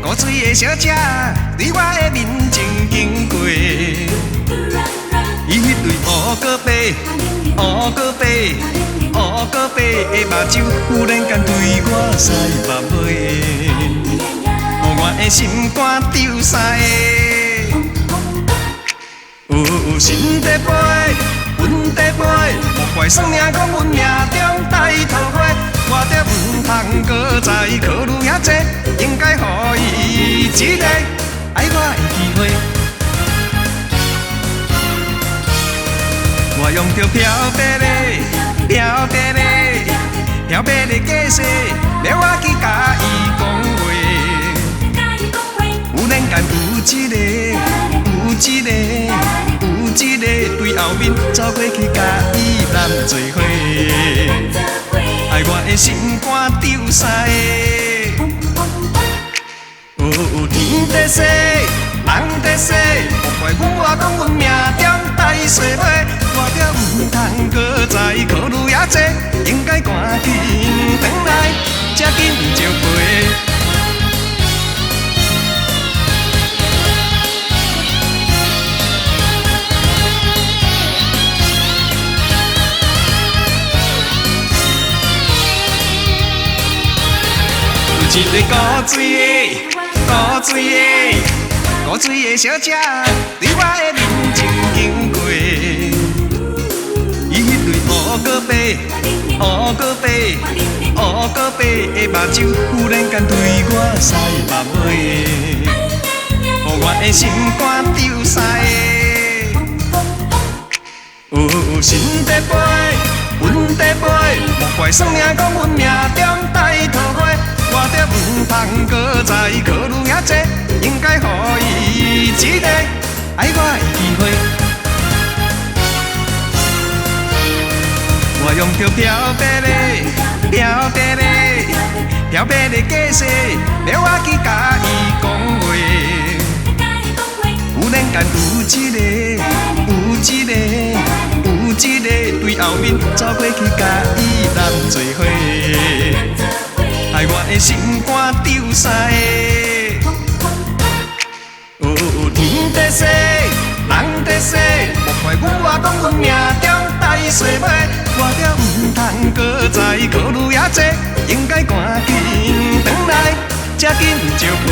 古水的小姐，对我的面前经过。伊迄对乌高白的目睭，忽然间对我屎目尾，予我的心肝丢三个。有心在飞，云在飞，莫怪算命讲阮命中带桃花，我着毋通搁再考虑遐济，应该予伊一个爱我的机会。我用着漂白的假势，要我去甲伊讲话。有然间有一个对后面走过去，甲伊揽做伙，爱我的心肝丢三个。天在洗，人在洗，莫怪我讲阮命中带衰尾，我着毋通搁再考虑遐济，应该赶紧转来，才紧招陪。有一个古水的小姐，对我的面前经过。伊迄对乌高白的目睭，忽然间对我屎目尾，予我的心肝丢三个。有心在飞，云在飞，莫怪算命讲阮命中带桃花。我着毋通搁再考虑遐济，应该予伊一个爱我的机会。我用着漂白的假势，要我去甲伊讲话。有然间有一个对后面走过去，甲伊揽做伙。爱我的心肝丢三个。天在洗，人在洗，莫怪我讲阮命中带衰尾，我着毋通搁再考虑遐济，应该赶紧转来，才紧招陪。